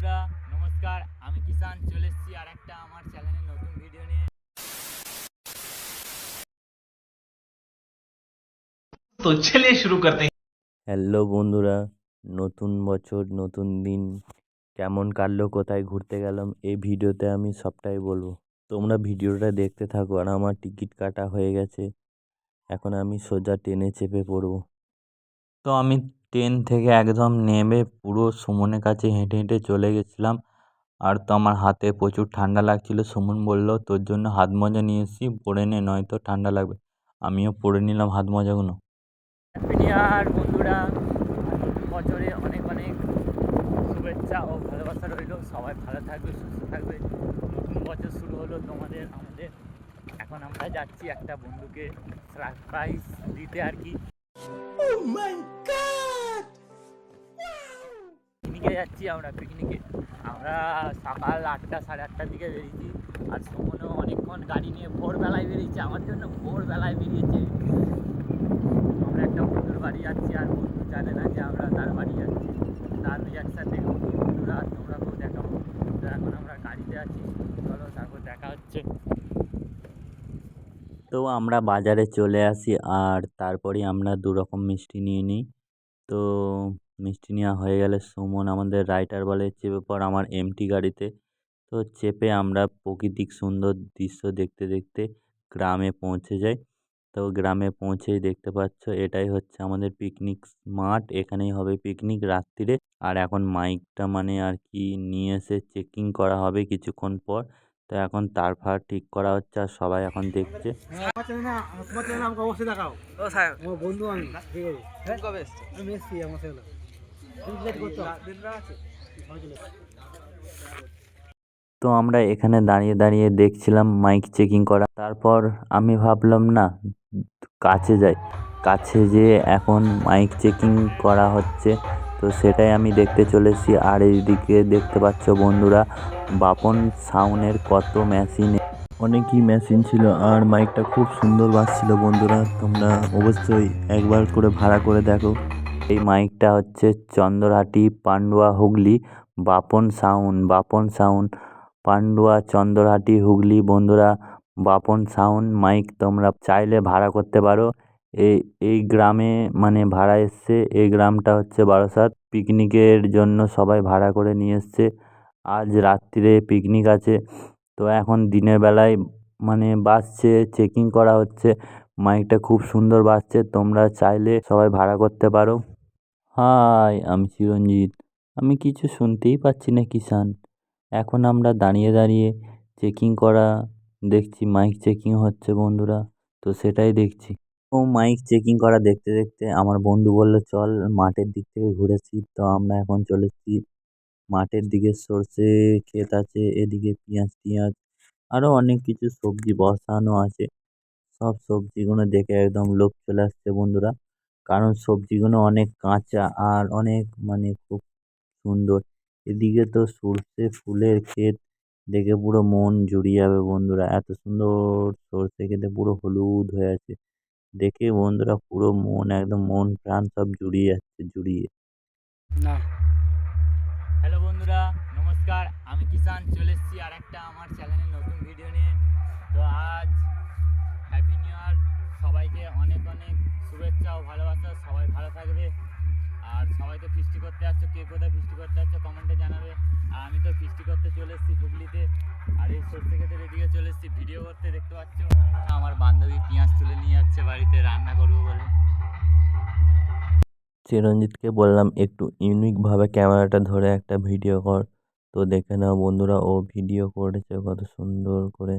বন্ধুরা নমস্কার, আমি কিষান চলে এসেছি আর একটা আমার চ্যানেলে নতুন ভিডিও নিয়ে। तो चलिए शुरू करते हैं। হ্যালো বন্ধুরা, নতুন বছর নতুন দিন কেমন কাটলো, কোথায় ঘুরতে গেলাম, এই ভিডিওতে আমি সবটাই বলবো। তোমরা ভিডিওটা দেখতে থাকো। আর আমার টিকিট কাটা হয়ে গেছে, এখন আমি সোজা ট্রেনে চেপে পড়বো। তো আমি ট্রেন থেকে একদম নেমে পুরো সুমনের কাছে হেঁটে হেঁটে চলে গেছিলাম। আর তো আমার হাতে প্রচুর ঠান্ডা লাগছিল। সুমন বলল, তোর জন্য হাত মোজা নিয়ে এসেছি, পরে নে, নয়তো ঠান্ডা লাগবে। আমিও পরে নিলাম হাত মোজাগুলো। আর বন্ধুরা, নতুন বছরে অনেক অনেক শুভেচ্ছা ও ভালোবাসা রইল। সবাই ভালো থাকবে, সুস্থ থাকবে। নতুন বছর শুরু হলো তোমাদের আমাদের। এখন আমরা যাচ্ছি একটা বন্ধুকে সারপ্রাইজ দিতে আর কি। পিকনিকে যাচ্ছি আমরা, পিকনিকে আমরা সকাল 8টা সাড়ে 8টার দিকে বেরিয়েছি। আর সুমনও অনেকক্ষণ গাড়ি নিয়ে ভোরবেলায় বেরিয়েছে, আমার জন্য ভোরবেলায় বেরিয়েছে। আমরা একটা বন্ধুর বাড়ি যাচ্ছি, আর বন্ধু জানে না যে আমরা তার বাড়ি যাচ্ছি। তার রিয়াকশান দেখবো বন্ধুরা, তোমরাকেও দেখাবো। তো এখন আমরা গাড়িতে আছি, চলো তারপর দেখা হচ্ছে। তো আমরা বাজারে চলে আসি, আর তারপরেই আমরা দু রকম মিষ্টি নিয়ে নিই। তো মিষ্টি নেওয়া হয়ে গেলে সুমন আমাদের রাইটার বলে চেপে পড় আমার এমটি গাড়িতে। তো চেপে আমরা প্রাকৃতিক সুন্দর দৃশ্য দেখতে দেখতে গ্রামে পৌঁছে যাই। তো গ্রামে পৌঁছেই দেখতে পাচ্ছ, এটাই হচ্ছে আমাদের পিকনিক মাঠ, এখানেই হবে পিকনিক রাত্রিরে। আর এখন মাইকটা মানে আর কি নিয়ে এসে চেকিং করা হবে কিছুক্ষণ পর। তো এখন তার ফার ঠিক করা হচ্ছে, আর সবাই এখন দেখছে। আমাকে অবশ্যই দেখাও। ও স্যার, আমার বন্ধু আমি, ঠিক আছে। কবে এসেছে? আমি এসেছি আমার সাথে। তো আমরা এখানে দাঁড়িয়ে দাঁড়িয়ে দেখছিলাম মাইক চেকিং করা। তারপর আমি ভাবলাম না, কাছে যাই। কাছে যেয়ে এখন মাইক চেকিং করা হচ্ছে, তো সেটাই আমি দেখতে চলেছি। আর এইদিকে দেখতে পাচ্ছ বন্ধুরা, বাপন সাউন্ডের কত মেশিন, অনেকই মেশিন ছিল। আর মাইকটা খুব সুন্দর বাজছিল বন্ধুরা, তোমরা অবশ্যই একবার করে ভাড়া করে দেখো। এই মাইকটা হচ্ছে চন্দ্রহাটি পান্ডুয়া হুগলি বাপন সাউন্ড পান্ডুয়া চন্দ্রহাটি হুগলি। বন্ধুরা, বাপন সাউন্ড মাইক তোমরা চাইলে ভাড়া করতে পারো। এই এই গ্রামে মানে ভাড়া এসছে। এই গ্রামটা হচ্ছে বারাসাত। পিকনিকের জন্য সবাই ভাড়া করে নিয়ে এসছে। আজ রাত্রিরে পিকনিক আছে। তো এখন দিনের বেলায় মানে বাজছে, চেকিং করা হচ্ছে। মাইকটা খুব সুন্দর বাজছে, তোমরা চাইলে সবাই ভাড়া করতে পারো। হাই, আমি চিরঞ্জিত। আমি কিছু শুনতেই পাচ্ছি না কিষান। এখন আমরা দাঁড়িয়ে দাঁড়িয়ে চেকিং করা দেখছি, মাইক চেকিং হচ্ছে বন্ধুরা, তো সেটাই দেখছি। ও মাইক চেকিং করা দেখতে দেখতে আমার বন্ধু বলল, চল মাঠের দিক থেকে ঘুরেছি। তো আমরা এখন চলেছি মাঠের দিকে। সর্ষে ক্ষেত আছে, এদিকে পেঁয়াজ টিয়াজ আরও অনেক কিছু সবজি বসানো আছে। সব সবজিগুলো দেখে একদম লোভ চলে আসছে বন্ধুরা, কারণ সবজিগুলো অনেক কাঁচা আর অনেক মানে খুব সুন্দর। এদিকে তো সর্ষে ফুলের ক্ষেত, দেখে পুরো মন জুড়িয়ে যাবে বন্ধুরা। এত সুন্দর সর্ষে ক্ষেতে পুরো হলুদ হয়ে আছে, দেখে বন্ধুরা পুরো মন একদম মন প্রাণ সব জুড়িয়ে যাচ্ছে, জুড়িয়ে। না, হ্যালো বন্ধুরা নমস্কার, আমি কিষান চলে এসেছি আর একটা আমার চ্যানেলে নতুন ভিডিও নিয়ে। তো আজ হ্যাপি নিউ ইয়ার, সবাইকে অনেক অনেক শুভেচ্ছা ও ভালোবাসা। সবাই ভালো থাকবে। আর সবাই তো ফিস্টি করতে আসছো, কে কোথায় ফিস্টি করতে আসছো কমেন্টে জানাবে। আর আমি তো ফিস্টি করতে চলে এসেছি হুগলিতে। আর এই সর্ষে ক্ষেতের এদিকে চলে এসেছি ভিডিও করতে, দেখতে পাচ্ছ। আমার বান্ধবী পেঁয়াজ তুলে নিয়ে যাচ্ছে বাড়িতে রান্না করবো বলে। চিরঞ্জিতকে বললাম একটু ইউনিকভাবে ক্যামেরাটা ধরে একটা ভিডিও কর। তো দেখে নাও বন্ধুরা, ও ভিডিও করেছে কত সুন্দর করে।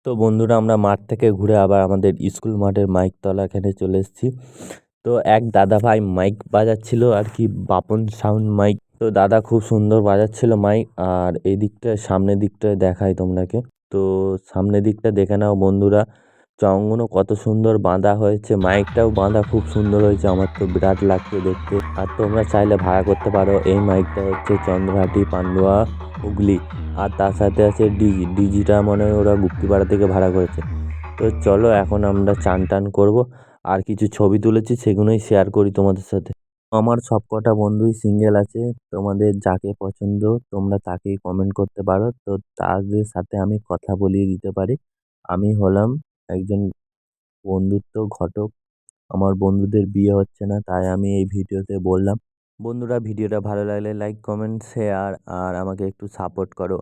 তো বন্ধুরা, আমরা মাঠ থেকে ঘুরে আবার আমাদের স্কুল মাঠের মাইক তলাখানে চলে এসেছি। তো এক দাদা ভাই মাইক বাজাচ্ছিল আর কি, বাপন সাউন্ড মাইক। তো দাদা খুব সুন্দর বাজাচ্ছিল মাইক। আর এই দিকটায় সামনের দিকটায় দেখাই তোমাকে। তো সামনের দিকটা দেখে নাও বন্ধুরা, চংগুলো কত সুন্দর বাঁধা হয়েছে, মাইকটাও বাঁধা খুব সুন্দর হয়েছে, আমার তো বিরাট লাগছে দেখতে। আর তোমরা চাইলে ভাড়া করতে পারো। এই মাইকটা হচ্ছে চন্দ্রহাটি পান্ডুয়া হুগলি। আর তার সাথে আছে ডিজিটা মনে হয় ওরা গুপ্তিপাড়া থেকে ভাড়া করেছে। তো চলো এখন আমরা চান টান করবো, আর কিছু ছবি তুলেছি সেগুলোই শেয়ার করি তোমাদের সাথে। আমার সবকটা বন্ধুই সিঙ্গেল আছে, তোমাদের যাকে পছন্দ তোমরা তাকেই কমেন্ট করতে পারো, তো তাদের সাথে আমি কথা বলিয়ে দিতে পারি। আমি হলাম একজন বন্ধুত্ব ঘটক, আমার বন্ধুদের বিয়ে হচ্ছে না, তাই আমি এই ভিডিওতে বললাম। বন্ধুরা, ভিডিওটা ভালো লাগলে লাইক কমেন্ট শেয়ার আর আমাকে একটু সাপোর্ট করো।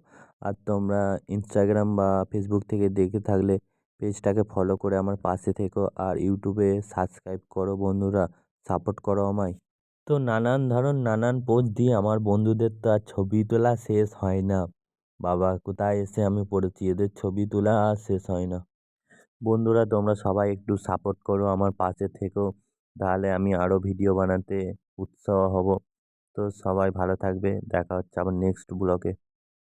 আর তোমরা ইনস্টাগ্রাম বা ফেসবুক থেকে দেখে থাকলে পেজটাকে ফলো করে আমার পাশে থেকো, আর ইউটিউবে সাবস্ক্রাইব করো। বন্ধুরা, সাপোর্ট করো আমায়। তো নানান পোজ দিয়ে আমার বন্ধুদের তো আর ছবি তোলা শেষ হয় না। বাবা, কোথায় এসে আমি পড়েছি, এদের ছবি তোলা আর শেষ হয় না। বন্ধুরা, তোমরা সবাই একটু সাপোর্ট করো, আমার পাশে থেকো, তাহলে আমি আরও ভিডিও বানাতে উৎসাহ হব। তো সবাই ভালো থাকবে, দেখা হচ্ছে আবার নেক্সট ব্লগে।